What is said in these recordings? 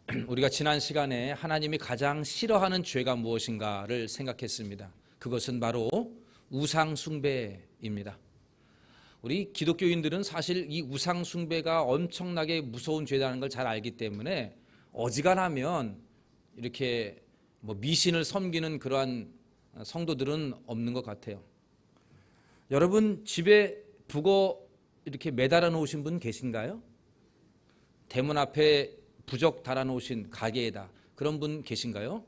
우리가 지난 시간에 하나님이 가장 싫어하는 죄가 무엇인가를 생각했습니다. 그것은 바로 우상 숭배입니다. 우리 기독교인들은 사실 이 우상 숭배가 엄청나게 무서운 죄라는 걸 잘 알기 때문에 어지간하면 이렇게 미신을 섬기는 그러한 성도들은 없는 것 같아요. 여러분 집에 북어 이렇게 매달아 놓으신 분 계신가요? 대문 앞에 부적 달아 놓으신 가게에다 그런 분 계신가요?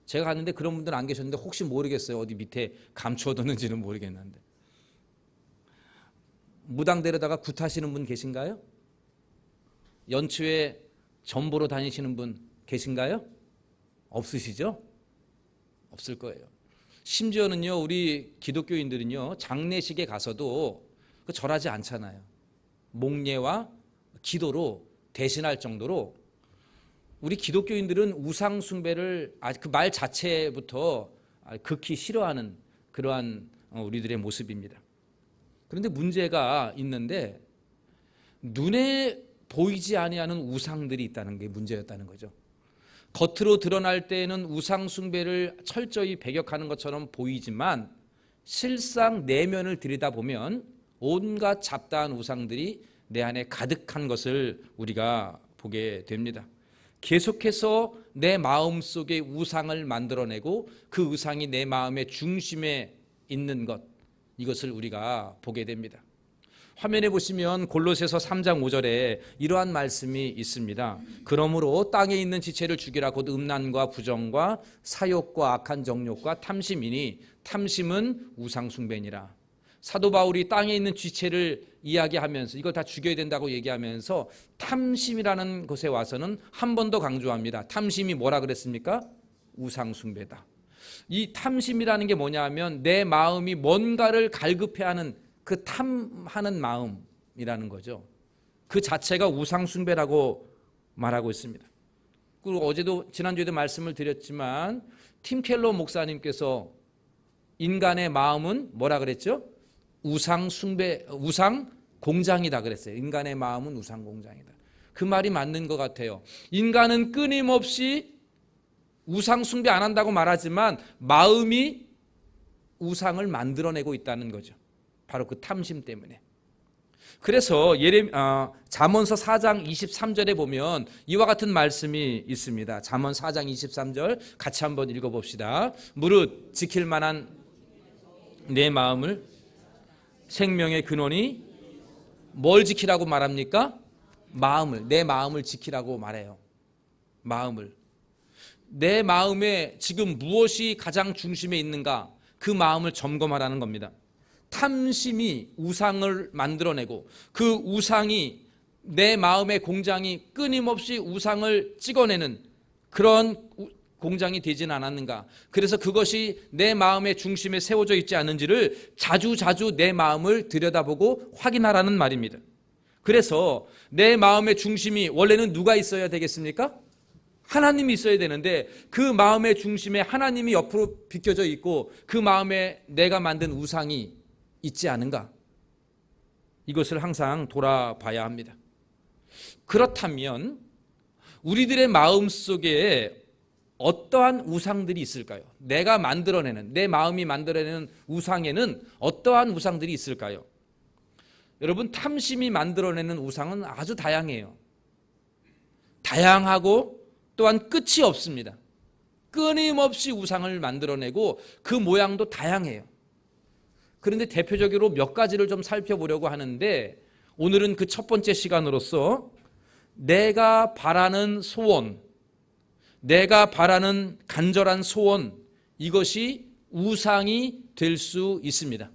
제가 갔는데 그런 분들은 안 계셨는데 혹시 모르겠어요. 어디 밑에 감추어 뒀는지는 모르겠는데. 무당들에다가 굿하시는 분 계신가요? 연초에 점 보러 다니시는 분 계신가요? 없으시죠? 없을 거예요. 심지어는요, 우리 기독교인들은요, 장례식에 가서도 절하지 않잖아요. 목례와 기도로 대신할 정도로 우리 기독교인들은 우상 숭배를 그 말 자체부터 극히 싫어하는 그러한 우리들의 모습입니다. 그런데 문제가 있는데 눈에 보이지 아니하는 우상들이 있다는 게 문제였다는 거죠. 겉으로 드러날 때에는 우상 숭배를 철저히 배격하는 것처럼 보이지만 실상 내면을 들여다보면 온갖 잡다한 우상들이 내 안에 가득한 것을 우리가 보게 됩니다. 계속해서 내 마음속에 우상을 만들어내고 그 우상이 내 마음의 중심에 있는 것, 이것을 우리가 보게 됩니다. 화면에 보시면 골로새서 3장 5절에 이러한 말씀이 있습니다. 그러므로 땅에 있는 지체를 죽이라. 곧 음란과 부정과 사욕과 악한 정욕과 탐심이니 탐심은 우상 숭배니라. 사도 바울이 땅에 있는 지체를 이야기하면서 이걸 다 죽여야 된다고 얘기하면서 탐심이라는 곳에 와서는 한 번 더 강조합니다. 탐심이 뭐라 그랬습니까? 우상 숭배다. 이 탐심이라는 게 뭐냐 하면 내 마음이 뭔가를 갈급해하는 그 탐하는 마음이라는 거죠. 그 자체가 우상 숭배라고 말하고 있습니다. 그리고 어제도 지난주에도 말씀을 드렸지만 팀 켈러 목사님께서 인간의 마음은 뭐라 그랬죠? 우상 숭배, 우상 공장이다 그랬어요. 인간의 마음은 우상 공장이다. 그 말이 맞는 것 같아요. 인간은 끊임없이 우상 숭배 안 한다고 말하지만 마음이 우상을 만들어내고 있다는 거죠. 바로 그 탐심 때문에. 그래서 잠언서 4장 23절에 보면 이와 같은 말씀이 있습니다. 잠언 4장 23절 같이 한번 읽어봅시다. 무릇 지킬 만한 내 마음을 생명의 근원이 뭘 지키라고 말합니까? 마음을, 내 마음을 지키라고 말해요. 마음을. 내 마음에 지금 무엇이 가장 중심에 있는가? 그 마음을 점검하라는 겁니다. 탐심이 우상을 만들어내고 그 우상이 내 마음의 공장이 끊임없이 우상을 찍어내는 그런 공장이 되지는 않았는가. 그래서 그것이 내 마음의 중심에 세워져 있지 않은지를 자주 내 마음을 들여다보고 확인하라는 말입니다. 그래서 내 마음의 중심이 원래는 누가 있어야 되겠습니까? 하나님이 있어야 되는데 그 마음의 중심에 하나님이 옆으로 비켜져 있고 그 마음에 내가 만든 우상이 있지 않은가? 이것을 항상 돌아봐야 합니다. 그렇다면 우리들의 마음속에 어떠한 우상들이 있을까요? 내가 만들어내는, 내 마음이 만들어내는 우상에는 어떠한 우상들이 있을까요? 여러분, 탐심이 만들어내는 우상은 아주 다양해요. 다양하고 또한 끝이 없습니다. 끊임없이 우상을 만들어내고 그 모양도 다양해요. 그런데 대표적으로 몇 가지를 좀 살펴보려고 하는데 오늘은 그 첫 번째 시간으로서 내가 바라는 소원, 내가 바라는 간절한 소원, 이것이 우상이 될 수 있습니다.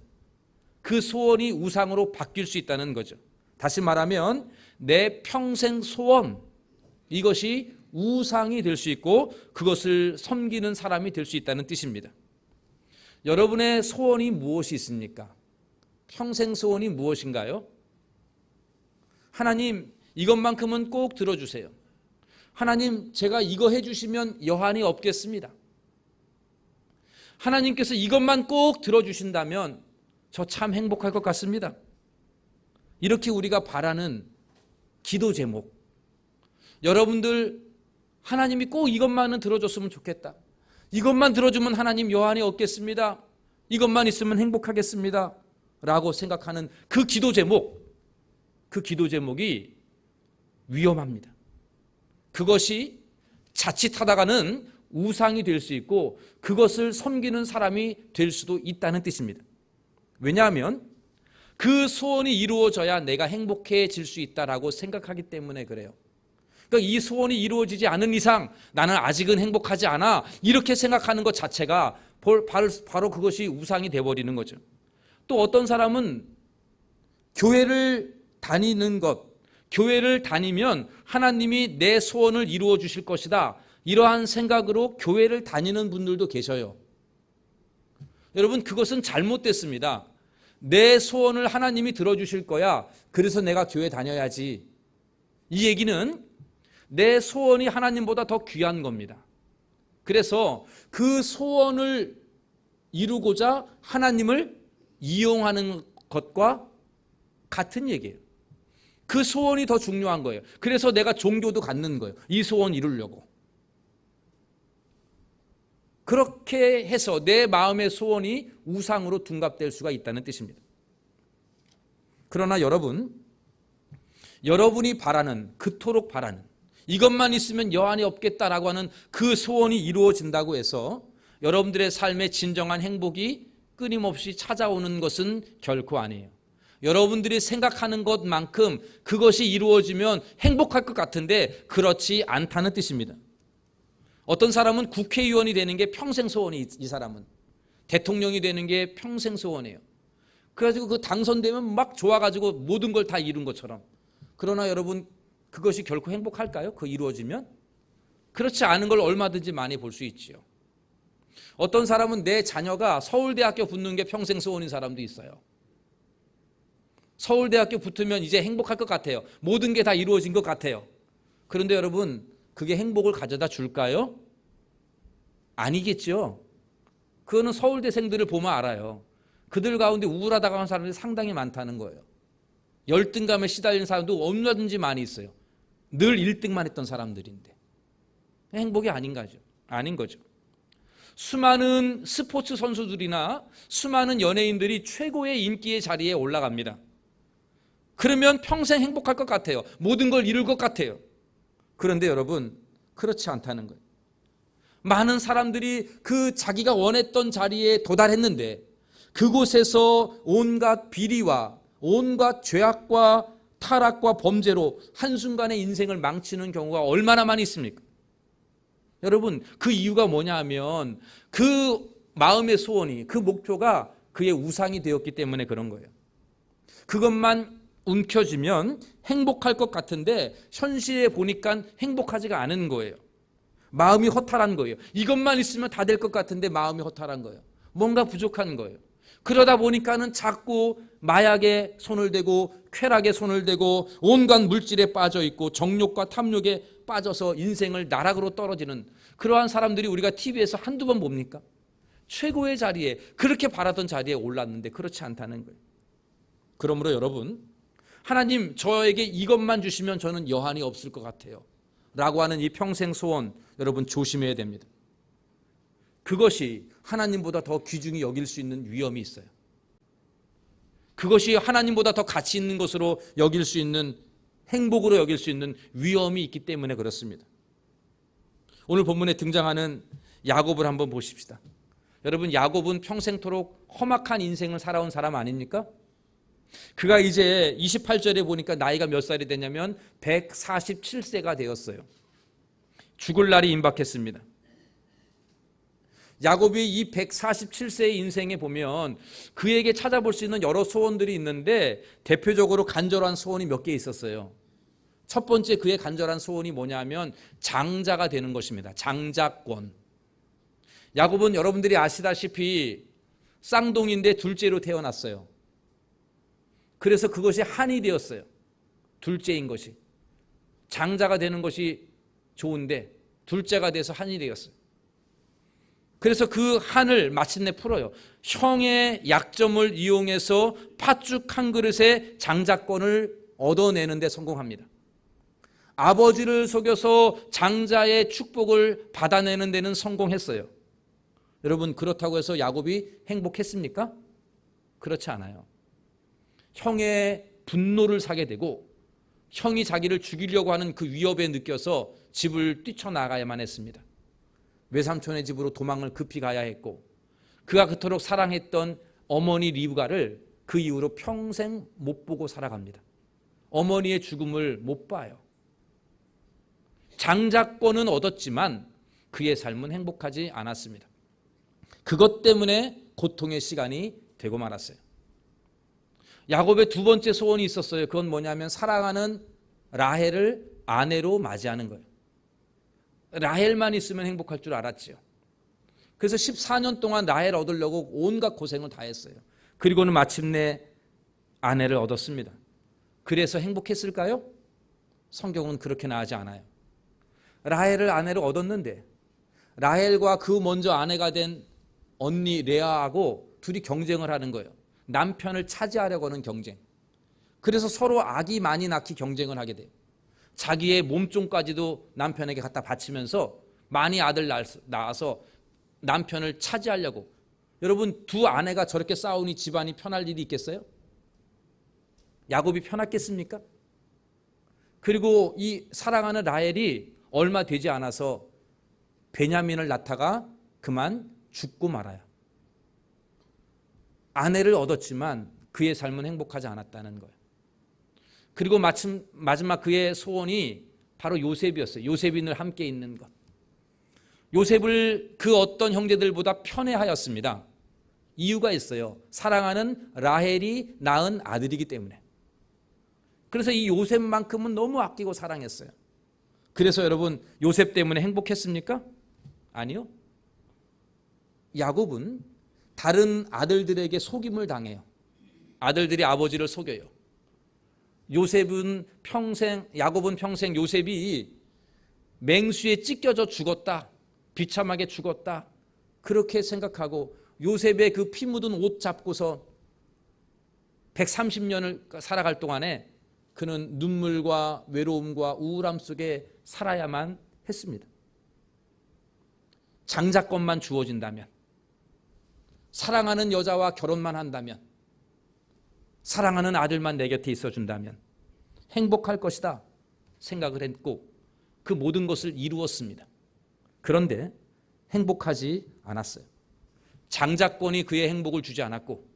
그 소원이 우상으로 바뀔 수 있다는 거죠. 다시 말하면 내 평생 소원, 이것이 우상이 될 수 있고 그것을 섬기는 사람이 될 수 있다는 뜻입니다. 여러분의 소원이 무엇이 있습니까? 평생 소원이 무엇인가요? 하나님, 이것만큼은 꼭 들어주세요. 하나님, 제가 이거 해주시면 여한이 없겠습니다. 하나님께서 이것만 꼭 들어주신다면 저 참 행복할 것 같습니다. 이렇게 우리가 바라는 기도 제목, 여러분들 하나님이 꼭 이것만은 들어줬으면 좋겠다. 이것만 들어주면 하나님 여한이 없겠습니다. 이것만 있으면 행복하겠습니다. 라고 생각하는 그 기도 제목이 위험합니다. 그것이 자칫하다가는 우상이 될 수 있고 그것을 섬기는 사람이 될 수도 있다는 뜻입니다. 왜냐하면 그 소원이 이루어져야 내가 행복해질 수 있다라고 생각하기 때문에 그래요. 그러니까 이 소원이 이루어지지 않은 이상 나는 아직은 행복하지 않아, 이렇게 생각하는 것 자체가 바로 그것이 우상이 돼버리는 거죠. 또 어떤 사람은 교회를 다니는 것, 교회를 다니면 하나님이 내 소원을 이루어 주실 것이다, 이러한 생각으로 교회를 다니는 분들도 계셔요. 여러분, 그것은 잘못됐습니다. 내 소원을 하나님이 들어주실 거야, 그래서 내가 교회 다녀야지. 이 얘기는 내 소원이 하나님보다 더 귀한 겁니다. 그래서 그 소원을 이루고자 하나님을 이용하는 것과 같은 얘기예요. 그 소원이 더 중요한 거예요. 그래서 내가 종교도 갖는 거예요. 이 소원 이루려고. 그렇게 해서 내 마음의 소원이 우상으로 둔갑될 수가 있다는 뜻입니다. 그러나 여러분이 바라는, 그토록 바라는, 이것만 있으면 여한이 없겠다라고 하는 그 소원이 이루어진다고 해서 여러분들의 삶의 진정한 행복이 끊임없이 찾아오는 것은 결코 아니에요. 여러분들이 생각하는 것만큼 그것이 이루어지면 행복할 것 같은데 그렇지 않다는 뜻입니다. 어떤 사람은 국회의원이 되는 게 평생 소원이, 이 사람은 대통령이 되는 게 평생 소원이에요. 그래가지고 그 당선되면 막 좋아가지고 모든 걸 다 이룬 것처럼. 그러나 여러분, 그것이 결코 행복할까요? 그 이루어지면? 그렇지 않은 걸 얼마든지 많이 볼 수 있지요. 어떤 사람은 내 자녀가 서울대학교 붙는 게 평생 소원인 사람도 있어요. 서울대학교 붙으면 이제 행복할 것 같아요. 모든 게 다 이루어진 것 같아요. 그런데 여러분, 그게 행복을 가져다 줄까요? 아니겠죠. 그거는 서울대생들을 보면 알아요. 그들 가운데 우울하다고 하는 사람들이 상당히 많다는 거예요. 열등감에 시달리는 사람도 얼마든지 많이 있어요. 늘 1등만 했던 사람들인데 행복이 아닌 거죠. 수많은 스포츠 선수들이나 수많은 연예인들이 최고의 인기의 자리에 올라갑니다. 그러면 평생 행복할 것 같아요. 모든 걸 이룰 것 같아요. 그런데 여러분, 그렇지 않다는 거예요. 많은 사람들이 그 자기가 원했던 자리에 도달했는데 그곳에서 온갖 비리와 온갖 죄악과 타락과 범죄로 한순간에 인생을 망치는 경우가 얼마나 많이 있습니까? 여러분, 그 이유가 뭐냐 하면 그 마음의 소원이, 그 목표가 그의 우상이 되었기 때문에 그런 거예요. 그것만 움켜쥐면 행복할 것 같은데 현실에 보니까 행복하지가 않은 거예요. 마음이 허탈한 거예요. 이것만 있으면 다 될 것 같은데 마음이 허탈한 거예요. 뭔가 부족한 거예요. 그러다 보니까는 자꾸 마약에 손을 대고 쾌락에 손을 대고 온갖 물질에 빠져 있고 정욕과 탐욕에 빠져서 인생을 나락으로 떨어지는 그러한 사람들이 우리가 TV에서 한두 번 봅니까? 최고의 자리에, 그렇게 바라던 자리에 올랐는데 그렇지 않다는 거예요. 그러므로 여러분, 하나님 저에게 이것만 주시면 저는 여한이 없을 것 같아요 라고 하는 이 평생 소원, 여러분 조심해야 됩니다. 그것이 하나님보다 더 귀중히 여길 수 있는 위험이 있어요. 그것이 하나님보다 더 가치 있는 것으로 여길 수 있는, 행복으로 여길 수 있는 위험이 있기 때문에 그렇습니다. 오늘 본문에 등장하는 야곱을 한번 보십시다. 여러분, 야곱은 평생토록 험악한 인생을 살아온 사람 아닙니까? 그가 이제 28절에 보니까 나이가 몇 살이 되냐면 147세가 되었어요. 죽을 날이 임박했습니다. 야곱이 이 147세의 인생에 보면 그에게 찾아볼 수 있는 여러 소원들이 있는데 대표적으로 간절한 소원이 몇 개 있었어요. 첫 번째 그의 간절한 소원이 뭐냐면 장자가 되는 것입니다. 장자권. 야곱은 여러분들이 아시다시피 쌍둥이인데 둘째로 태어났어요. 그래서 그것이 한이 되었어요. 둘째인 것이. 장자가 되는 것이 좋은데 둘째가 돼서 한이 되었어요. 그래서 그 한을 마침내 풀어요. 형의 약점을 이용해서 팥죽 한 그릇의 장자권을 얻어내는 데 성공합니다. 아버지를 속여서 장자의 축복을 받아내는 데는 성공했어요. 여러분, 그렇다고 해서 야곱이 행복했습니까? 그렇지 않아요. 형의 분노를 사게 되고 형이 자기를 죽이려고 하는 그 위협에 느껴서 집을 뛰쳐나가야만 했습니다. 외삼촌의 집으로 도망을 급히 가야 했고, 그가 그토록 사랑했던 어머니 리브가를 그 이후로 평생 못 보고 살아갑니다. 어머니의 죽음을 못 봐요. 장자권은 얻었지만 그의 삶은 행복하지 않았습니다. 그것 때문에 고통의 시간이 되고 말았어요. 야곱의 두 번째 소원이 있었어요. 그건 뭐냐면 사랑하는 라헬을 아내로 맞이하는 거예요. 라헬만 있으면 행복할 줄 알았지요. 그래서 14년 동안 라헬 얻으려고 온갖 고생을 다 했어요. 그리고는 마침내 아내를 얻었습니다. 그래서 행복했을까요? 성경은 그렇게 나오지 않아요. 라헬을 아내로 얻었는데 라헬과 그 먼저 아내가 된 언니 레아하고 둘이 경쟁을 하는 거예요. 남편을 차지하려고 하는 경쟁. 그래서 서로 아기 많이 낳기 경쟁을 하게 돼요. 자기의 몸종까지도 남편에게 갖다 바치면서 많이 아들 낳아서 남편을 차지하려고. 여러분, 두 아내가 저렇게 싸우니 집안이 편할 일이 있겠어요? 야곱이 편했겠습니까? 그리고 이 사랑하는 라헬이 얼마 되지 않아서 베냐민을 낳다가 그만 죽고 말아요. 아내를 얻었지만 그의 삶은 행복하지 않았다는 거예요. 그리고 마지막 그의 소원이 바로 요셉이었어요. 요셉이 늘 함께 있는 것. 요셉을 그 어떤 형제들보다 편애하였습니다. 이유가 있어요. 사랑하는 라헬이 낳은 아들이기 때문에. 그래서 이 요셉만큼은 너무 아끼고 사랑했어요. 그래서 여러분, 요셉 때문에 행복했습니까? 아니요. 야곱은 다른 아들들에게 속임을 당해요. 아들들이 아버지를 속여요. 야곱은 평생 요셉이 맹수에 찢겨져 죽었다, 비참하게 죽었다, 그렇게 생각하고 요셉의 그 피 묻은 옷 잡고서 130년을 살아갈 동안에 그는 눈물과 외로움과 우울함 속에 살아야만 했습니다. 장자권만 주어진다면, 사랑하는 여자와 결혼만 한다면, 사랑하는 아들만 내 곁에 있어준다면 행복할 것이다 생각을 했고 그 모든 것을 이루었습니다. 그런데 행복하지 않았어요. 장자권이 그의 행복을 주지 않았고,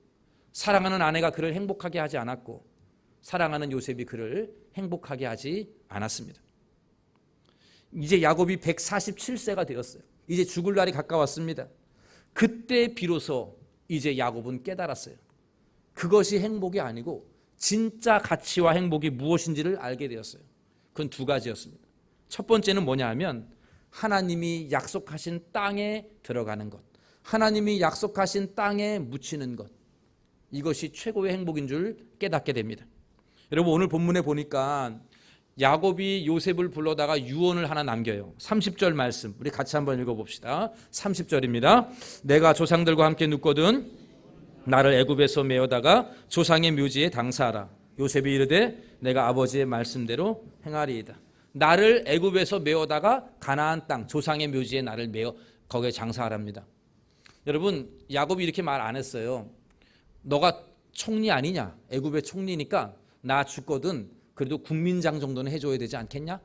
사랑하는 아내가 그를 행복하게 하지 않았고, 사랑하는 요셉이 그를 행복하게 하지 않았습니다. 이제 야곱이 147세가 되었어요. 이제 죽을 날이 가까웠습니다. 그때 비로소 이제 야곱은 깨달았어요. 그것이 행복이 아니고 진짜 가치와 행복이 무엇인지를 알게 되었어요. 그건 두 가지였습니다. 첫 번째는 뭐냐 하면 하나님이 약속하신 땅에 들어가는 것, 하나님이 약속하신 땅에 묻히는 것, 이것이 최고의 행복인 줄 깨닫게 됩니다. 여러분, 오늘 본문에 보니까 야곱이 요셉을 불러다가 유언을 하나 남겨요. 30절 말씀 우리 같이 한번 읽어봅시다. 30절입니다. 내가 조상들과 함께 눕거든 나를 애굽에서 메어다가 조상의 묘지에 당사하라. 요셉이 이르되 내가 아버지의 말씀대로 행하리이다. 나를 애굽에서 메어다가 가나안 땅 조상의 묘지에 나를 메어 거기에 장사하랍니다. 여러분, 야곱이 이렇게 말 안 했어요. 너가 총리 아니냐? 애굽의 총리니까 나 죽거든 그래도 국민장 정도는 해줘야 되지 않겠냐?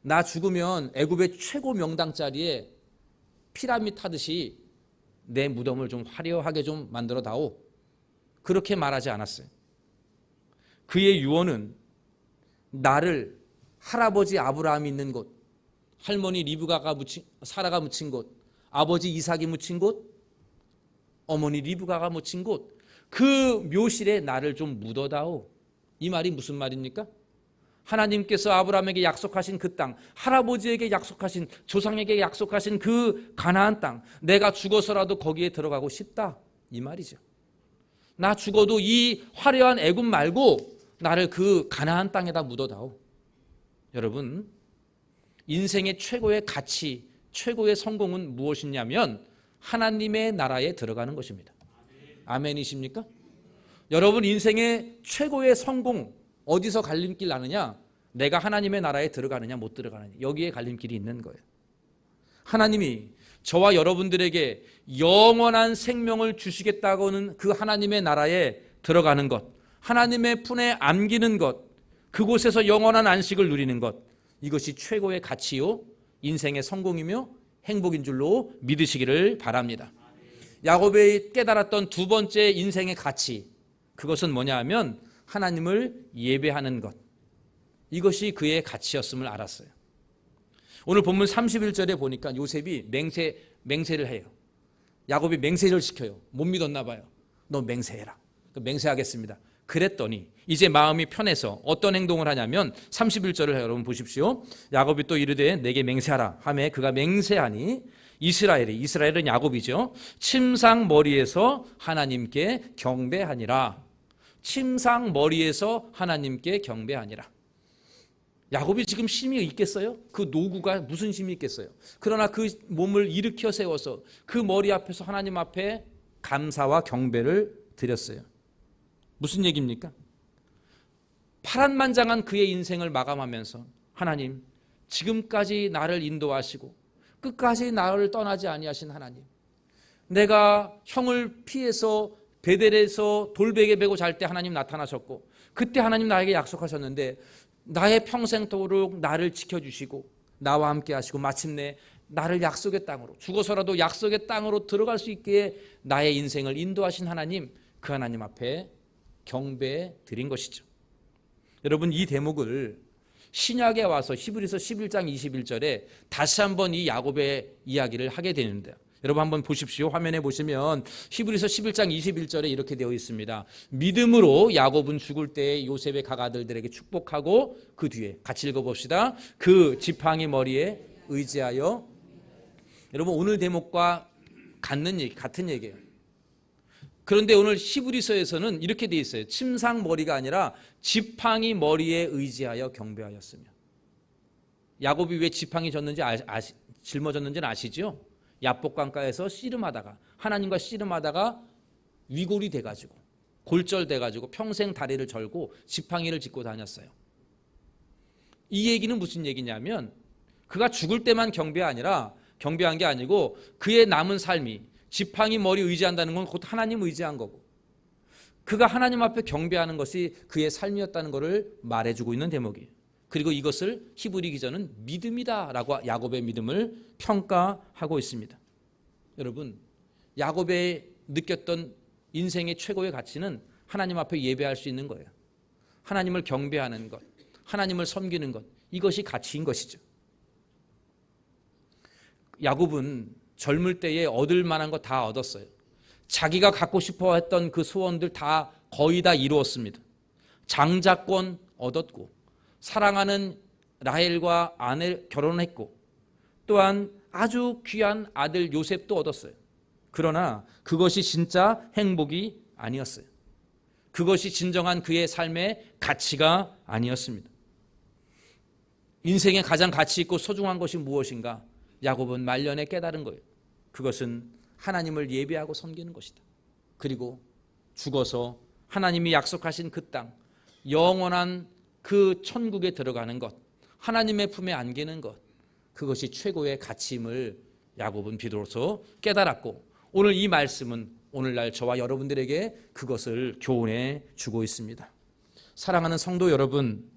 나 죽으면 애굽의 최고 명당 자리에 피라미드 하듯이 내 무덤을 좀 화려하게 좀 만들어 다오. 그렇게 말하지 않았어요. 그의 유언은 나를 할아버지 아브라함이 있는 곳, 할머니 리브가가 사라가 묻힌 곳, 아버지 이삭이 묻힌 곳, 어머니 리브가가 묻힌 곳, 그 묘실에 나를 좀 묻어다오. 이 말이 무슨 말입니까? 하나님께서 아브라함에게 약속하신 그 땅, 할아버지에게 약속하신, 조상에게 약속하신 그 가나안 땅, 내가 죽어서라도 거기에 들어가고 싶다, 이 말이죠. 나 죽어도 이 화려한 애굽 말고 나를 그 가나안 땅에다 묻어다오. 여러분, 인생의 최고의 가치, 최고의 성공은 무엇이냐면 하나님의 나라에 들어가는 것입니다. 아멘이십니까? 여러분, 인생의 최고의 성공 어디서 갈림길 나느냐? 내가 하나님의 나라에 들어가느냐 못 들어가느냐, 여기에 갈림길이 있는 거예요. 하나님이 저와 여러분들에게 영원한 생명을 주시겠다고는 그 하나님의 나라에 들어가는 것, 하나님의 품에 안기는 것, 그곳에서 영원한 안식을 누리는 것, 이것이 최고의 가치요 인생의 성공이며 행복인 줄로 믿으시기를 바랍니다. 야곱이 깨달았던 두 번째 인생의 가치, 그것은 뭐냐 하면 하나님을 예배하는 것, 이것이 그의 가치였음을 알았어요. 오늘 본문 31절에 보니까 요셉이 맹세를 해요. 야곱이 맹세를 시켜요. 못 믿었나 봐요. 너 맹세해라. 맹세하겠습니다. 그랬더니 이제 마음이 편해서 어떤 행동을 하냐면 31절을 여러분 보십시오. 야곱이 또 이르되 내게 맹세하라 하매 그가 맹세하니 이스라엘은 야곱이죠. 침상머리에서 하나님께 경배하니라. 침상머리에서 하나님께 경배하니라. 야곱이 지금 힘이 있겠어요? 그 노구가 무슨 힘이 있겠어요? 그러나 그 몸을 일으켜 세워서 그 머리 앞에서 하나님 앞에 감사와 경배를 드렸어요. 무슨 얘기입니까? 파란만장한 그의 인생을 마감하면서 하나님, 지금까지 나를 인도하시고 끝까지 나를 떠나지 아니하신 하나님, 내가 형을 피해서 베델에서 돌베개 베고 잘 때 하나님 나타나셨고 그때 하나님 나에게 약속하셨는데 나의 평생토록 나를 지켜주시고 나와 함께 하시고 마침내 나를 약속의 땅으로, 죽어서라도 약속의 땅으로 들어갈 수 있게 나의 인생을 인도하신 하나님, 그 하나님 앞에 경배해 드린 것이죠. 여러분, 이 대목을 신약에 와서 히브리서 11장 21절에 다시 한번 이 야곱의 이야기를 하게 되는데요. 여러분 한번 보십시오. 화면에 보시면 히브리서 11장 21절에 이렇게 되어 있습니다. 믿음으로 야곱은 죽을 때 요셉의 각아들들에게 축복하고 그 뒤에 같이 읽어봅시다. 그 지팡이 머리에 의지하여. 여러분 오늘 대목과 같은 얘기예요. 그런데 오늘 히브리서에서는 이렇게 되어 있어요. 침상 머리가 아니라 지팡이 머리에 의지하여 경배하였으며. 야곱이 왜 지팡이 짊어졌는지는 아시죠? 야복강가에서 씨름하다가, 하나님과 씨름하다가 위골이 돼가지고 골절돼가지고 평생 다리를 절고 지팡이를 짚고 다녔어요. 이 얘기는 무슨 얘기냐면 그가 죽을 때만 경배한 게 아니고 그의 남은 삶이 지팡이 머리 의지한다는 건 곧 하나님 의지한 거고, 그가 하나님 앞에 경배하는 것이 그의 삶이었다는 것을 말해주고 있는 대목이에요. 그리고 이것을 히브리 기자는 믿음이다라고 야곱의 믿음을 평가하고 있습니다. 여러분, 야곱의 느꼈던 인생의 최고의 가치는 하나님 앞에 예배할 수 있는 거예요. 하나님을 경배하는 것, 하나님을 섬기는 것, 이것이 가치인 것이죠. 야곱은 젊을 때에 얻을 만한 거 다 얻었어요. 자기가 갖고 싶어 했던 그 소원들 거의 다 이루었습니다. 장자권 얻었고, 사랑하는 라헬과 결혼했고, 또한 아주 귀한 아들 요셉도 얻었어요. 그러나 그것이 진짜 행복이 아니었어요. 그것이 진정한 그의 삶의 가치가 아니었습니다. 인생의 가장 가치 있고 소중한 것이 무엇인가? 야곱은 말년에 깨달은 거예요. 그것은 하나님을 예배하고 섬기는 것이다. 그리고 죽어서 하나님이 약속하신 그 땅, 영원한 그 천국에 들어가는 것, 하나님의 품에 안기는 것, 그것이 최고의 가치임을 야곱은 비로소 깨달았고, 오늘 이 말씀은 오늘날 저와 여러분들에게 그것을 교훈해 주고 있습니다. 사랑하는 성도 여러분,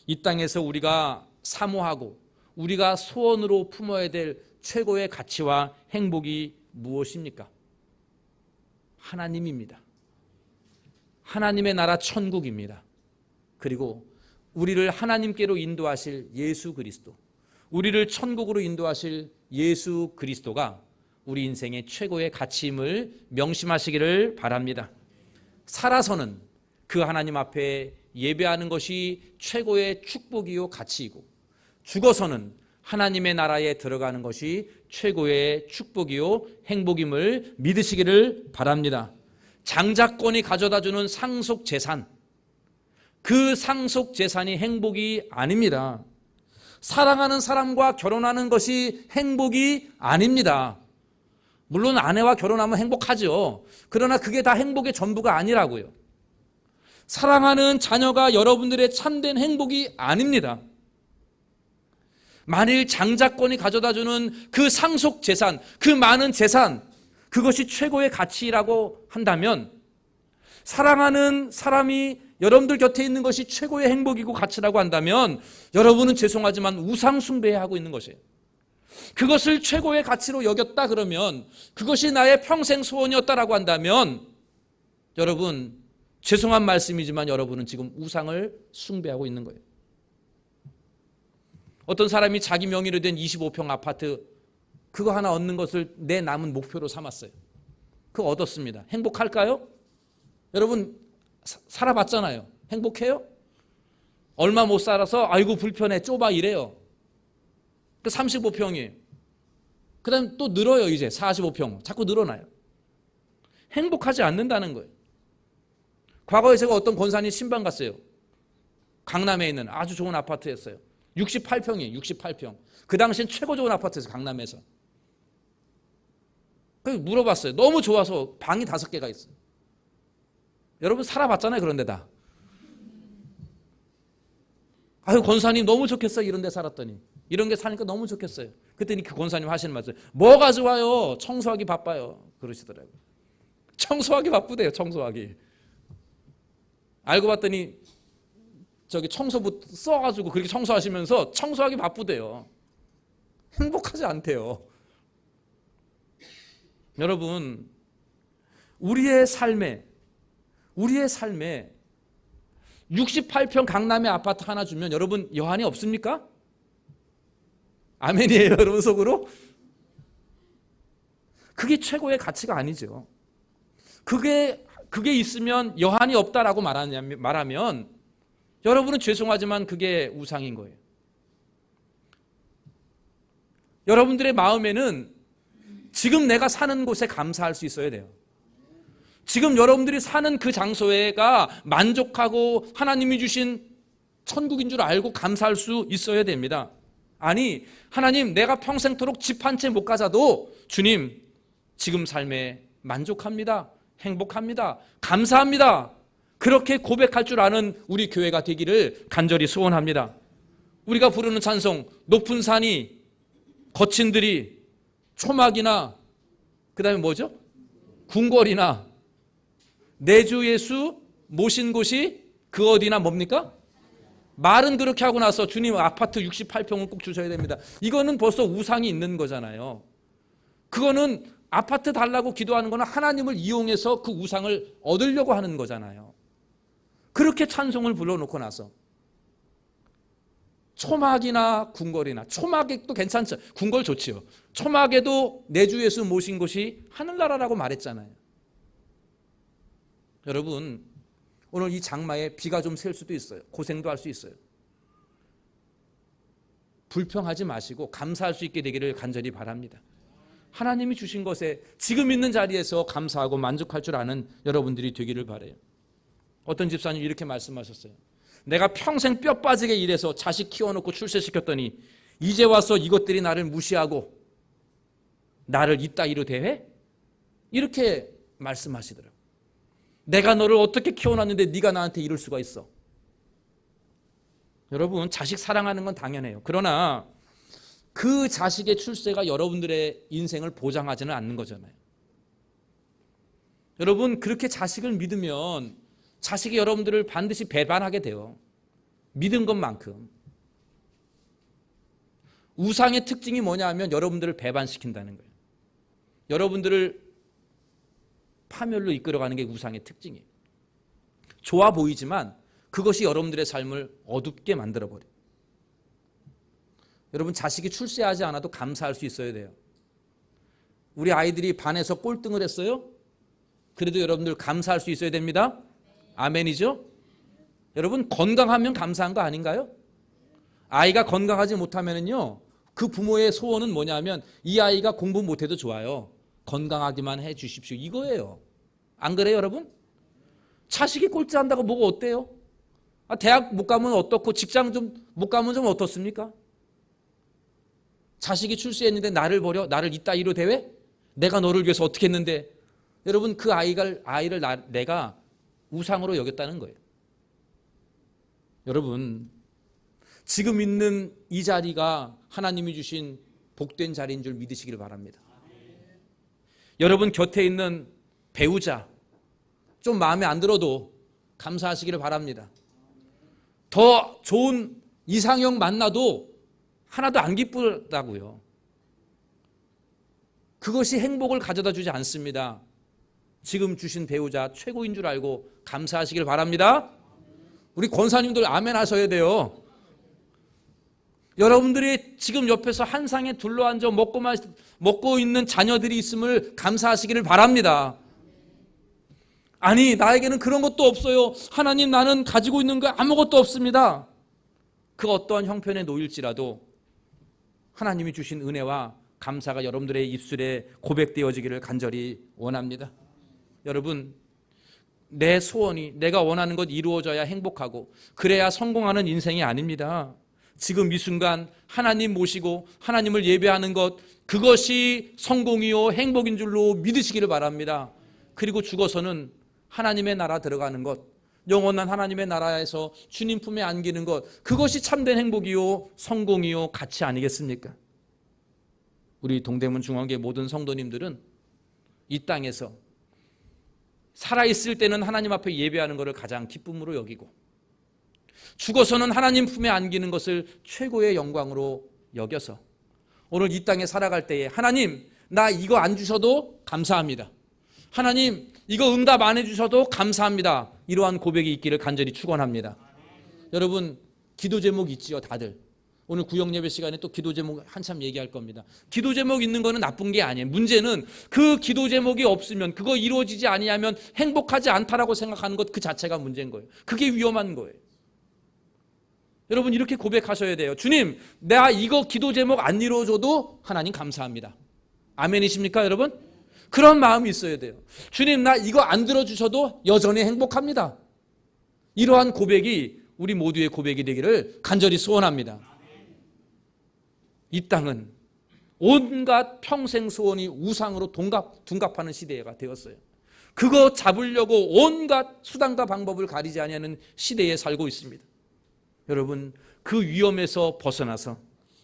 이 땅에서 우리가 사모하고 우리가 소원으로 품어야 될 최고의 가치와 행복이 무엇입니까? 하나님입니다. 하나님의 나라 천국입니다. 그리고 우리를 하나님께로 인도하실 예수 그리스도, 우리를 천국으로 인도하실 예수 그리스도가 우리 인생의 최고의 가치임을 명심하시기를 바랍니다. 살아서는 그 하나님 앞에 예배하는 것이 최고의 축복이요 가치이고, 죽어서는 하나님의 나라에 들어가는 것이 최고의 축복이요 행복임을 믿으시기를 바랍니다. 장자권이 가져다주는 상속재산, 그 상속재산이 행복이 아닙니다. 사랑하는 사람과 결혼하는 것이 행복이 아닙니다. 물론 아내와 결혼하면 행복하죠. 그러나 그게 다 행복의 전부가 아니라고요. 사랑하는 자녀가 여러분들의 참된 행복이 아닙니다. 만일 장자권이 가져다주는 그 상속 재산, 그 많은 재산, 그것이 최고의 가치라고 한다면, 사랑하는 사람이 여러분들 곁에 있는 것이 최고의 행복이고 가치라고 한다면, 여러분은 죄송하지만 우상 숭배하고 있는 것이에요. 그것을 최고의 가치로 여겼다 그러면, 그것이 나의 평생 소원이었다라고 한다면, 여러분 죄송한 말씀이지만 여러분은 지금 우상을 숭배하고 있는 거예요. 어떤 사람이 자기 명의로 된 25평 아파트 그거 하나 얻는 것을 내 남은 목표로 삼았어요. 그거 얻었습니다. 행복할까요? 여러분 살아봤잖아요. 행복해요? 얼마 못 살아서 아이고 불편해 좁아 이래요. 그 35평이에요. 그 다음에 또 늘어요. 이제 45평 자꾸 늘어나요. 행복하지 않는다는 거예요. 과거에 제가 어떤 권사님 신방 갔어요. 강남에 있는 아주 좋은 아파트였어요. 68평이에요. 68평. 그 당시엔 최고 좋은 아파트였어요. 강남에서. 그래서 물어봤어요. 너무 좋아서 방이 5개가 있어요. 여러분 살아봤잖아요. 그런 데다. 아유 권사님 너무 좋겠어요. 이런 데 살았더니. 이런 게 사니까 너무 좋겠어요. 그랬더니 그 권사님 하시는 말씀, 뭐가 좋아요? 청소하기 바빠요. 그러시더라고요. 청소하기 바쁘대요. 청소하기. 알고 봤더니 저기 청소부 써가지고 그렇게 청소하시면서 청소하기 바쁘대요. 행복하지 않대요. 여러분 우리의 삶에 68평 강남의 아파트 하나 주면 여러분 여한이 없습니까? 아멘이에요. 여러분 속으로? 그게 최고의 가치가 아니죠. 그게 있으면 여한이 없다라고 말하면 여러분은 죄송하지만 그게 우상인 거예요. 여러분들의 마음에는 지금 내가 사는 곳에 감사할 수 있어야 돼요. 지금 여러분들이 사는 그 장소가 만족하고 하나님이 주신 천국인 줄 알고 감사할 수 있어야 됩니다. 아니 하나님 내가 평생토록 집 한 채 못 가져도 주님 지금 삶에 만족합니다. 행복합니다. 감사합니다. 그렇게 고백할 줄 아는 우리 교회가 되기를 간절히 소원합니다. 우리가 부르는 찬송 높은 산이 거친 들이 초막이나 그 다음에 뭐죠? 궁궐이나 내 주 예수 모신 곳이 그 어디나 뭡니까? 말은 그렇게 하고 나서 주님 아파트 68평은 꼭 주셔야 됩니다. 이거는 벌써 우상이 있는 거잖아요. 그거는 아파트 달라고 기도하는 거는 하나님을 이용해서 그 우상을 얻으려고 하는 거잖아요. 그렇게 찬송을 불러놓고 나서 초막이나 궁궐이나 초막도 괜찮죠. 궁궐 좋지요. 초막에도 내 주 예수 모신 곳이 하늘나라라고 말했잖아요. 여러분 오늘 이 장마에 비가 좀 셀 수도 있어요. 고생도 할 수 있어요. 불평하지 마시고 감사할 수 있게 되기를 간절히 바랍니다. 하나님이 주신 것에 지금 있는 자리에서 감사하고 만족할 줄 아는 여러분들이 되기를 바라요. 어떤 집사님 이렇게 말씀하셨어요. 내가 평생 뼈 빠지게 일해서 자식 키워놓고 출세시켰더니 이제 와서 이것들이 나를 무시하고 나를 이따위로 대해? 이렇게 말씀하시더라고요. 내가 너를 어떻게 키워놨는데 네가 나한테 이럴 수가 있어. 여러분 자식 사랑하는 건 당연해요. 그러나 그 자식의 출세가 여러분들의 인생을 보장하지는 않는 거잖아요. 여러분 그렇게 자식을 믿으면 자식이 여러분들을 반드시 배반하게 돼요. 믿은 것만큼. 우상의 특징이 뭐냐 하면 여러분들을 배반시킨다는 거예요. 여러분들을 파멸로 이끌어가는 게 우상의 특징이에요. 좋아 보이지만 그것이 여러분들의 삶을 어둡게 만들어버려요. 여러분 자식이 출세하지 않아도 감사할 수 있어야 돼요. 우리 아이들이 반에서 꼴등을 했어요? 그래도 여러분들 감사할 수 있어야 됩니다. 아멘이죠? 여러분 건강하면 감사한 거 아닌가요? 아이가 건강하지 못하면요 그 부모의 소원은 뭐냐면 이 아이가 공부 못해도 좋아요. 건강하기만 해 주십시오. 이거예요. 안 그래요 여러분? 자식이 꼴찌한다고 뭐가 어때요? 대학 못 가면 어떻고 직장 좀 못 가면 좀 어떻습니까? 자식이 출세했는데 나를 버려? 나를 이따위로 대회? 내가 너를 위해서 어떻게 했는데? 여러분 그 아이를 내가 우상으로 여겼다는 거예요. 여러분, 지금 있는 이 자리가 하나님이 주신 복된 자리인 줄 믿으시길 바랍니다. 여러분 곁에 있는 배우자 좀 마음에 안 들어도 감사하시기를 바랍니다. 더 좋은 이상형 만나도 하나도 안 기쁘다고요. 그것이 행복을 가져다 주지 않습니다. 지금 주신 배우자 최고인 줄 알고 감사하시길 바랍니다. 우리 권사님들 아멘 하셔야 돼요. 여러분들이 지금 옆에서 한 상에 둘러앉아 먹고 있는 자녀들이 있음을 감사하시기를 바랍니다. 아니, 나에게는 그런 것도 없어요. 하나님, 나는 가지고 있는 거 아무것도 없습니다. 그 어떠한 형편에 놓일지라도 하나님이 주신 은혜와 감사가 여러분들의 입술에 고백되어지기를 간절히 원합니다. 여러분, 내 소원이 내가 원하는 것 이루어져야 행복하고 그래야 성공하는 인생이 아닙니다. 지금 이 순간 하나님 모시고 하나님을 예배하는 것, 그것이 성공이요 행복인 줄로 믿으시기를 바랍니다. 그리고 죽어서는 하나님의 나라 들어가는 것, 영원한 하나님의 나라에서 주님 품에 안기는 것, 그것이 참된 행복이요 성공이요 가치 아니겠습니까? 우리 동대문 중앙교회 모든 성도님들은 이 땅에서 살아있을 때는 하나님 앞에 예배하는 것을 가장 기쁨으로 여기고 죽어서는 하나님 품에 안기는 것을 최고의 영광으로 여겨서 오늘 이 땅에 살아갈 때에 하나님, 나 이거 안 주셔도 감사합니다. 하나님, 이거 응답 안 해주셔도 감사합니다. 이러한 고백이 있기를 간절히 축원합니다. 여러분, 기도 제목 있지요, 다들. 오늘 구역 예배 시간에 또 기도 제목 한참 얘기할 겁니다. 기도 제목 있는 거는 나쁜 게 아니에요. 문제는 그 기도 제목이 없으면, 그거 이루어지지 아니하면 행복하지 않다라고 생각하는 것 그 자체가 문제인 거예요. 그게 위험한 거예요. 여러분, 이렇게 고백하셔야 돼요. 주님, 내가 이거 기도 제목 안 이루어져도 하나님 감사합니다. 아멘이십니까, 여러분? 그런 마음이 있어야 돼요. 주님, 나 이거 안 들어주셔도 여전히 행복합니다. 이러한 고백이 우리 모두의 고백이 되기를 간절히 소원합니다. 이 땅은 온갖 평생 소원이 우상으로 둔갑하는 시대가 되었어요. 그거 잡으려고 온갖 수단과 방법을 가리지 아니하는 시대에 살고 있습니다. 여러분, 그 위험에서 벗어나서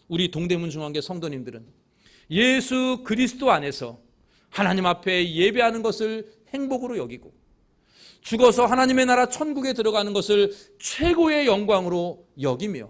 우리 동대문 중앙교회 성도님들은 예수 그리스도 안에서 하나님 앞에 예배하는 것을 행복으로 여기고 죽어서 하나님의 나라 천국에 들어가는 것을 최고의 영광으로 여기며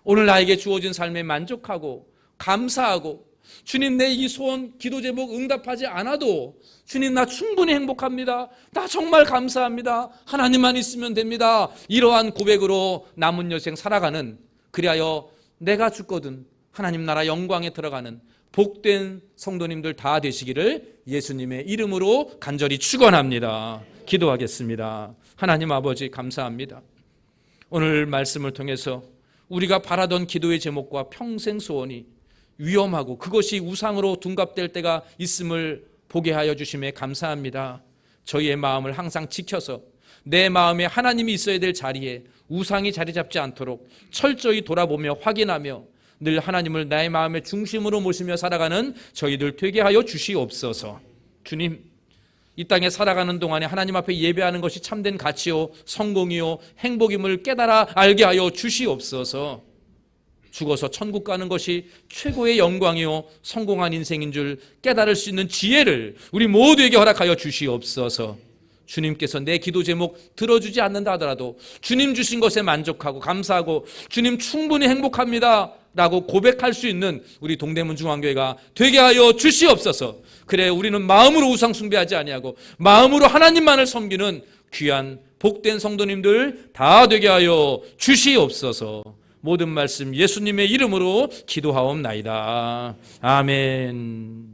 오늘 나에게 주어진 삶에 만족하고 감사하고 주님, 내 이 소원 기도 제목 응답하지 않아도 주님, 나 충분히 행복합니다. 나 정말 감사합니다. 하나님만 있으면 됩니다. 이러한 고백으로 남은 여생 살아가는, 그리하여 내가 죽거든 하나님 나라 영광에 들어가는 복된 성도님들 다 되시기를 예수님의 이름으로 간절히 축원합니다. 기도하겠습니다. 하나님 아버지, 감사합니다. 오늘 말씀을 통해서 우리가 바라던 기도의 제목과 평생 소원이 위험하고 그것이 우상으로 둔갑될 때가 있음을 보게 하여 주심에 감사합니다. 저희의 마음을 항상 지켜서 내 마음에 하나님이 있어야 될 자리에 우상이 자리 잡지 않도록 철저히 돌아보며 확인하며 늘 하나님을 나의 마음의 중심으로 모시며 살아가는 저희들 되게 하여 주시옵소서. 주님, 이 땅에 살아가는 동안에 하나님 앞에 예배하는 것이 참된 가치요 성공이요 행복임을 깨달아 알게 하여 주시옵소서. 죽어서 천국 가는 것이 최고의 영광이요 성공한 인생인 줄 깨달을 수 있는 지혜를 우리 모두에게 허락하여 주시옵소서. 주님께서 내 기도 제목 들어주지 않는다 하더라도 주님 주신 것에 만족하고 감사하고 주님 충분히 행복합니다 라고 고백할 수 있는 우리 동대문 중앙교회가 되게 하여 주시옵소서. 그래, 우리는 마음으로 우상 숭배하지 아니하고 마음으로 하나님만을 섬기는 귀한 복된 성도님들 다 되게 하여 주시옵소서. 모든 말씀 예수님의 이름으로 기도하옵나이다. 아멘.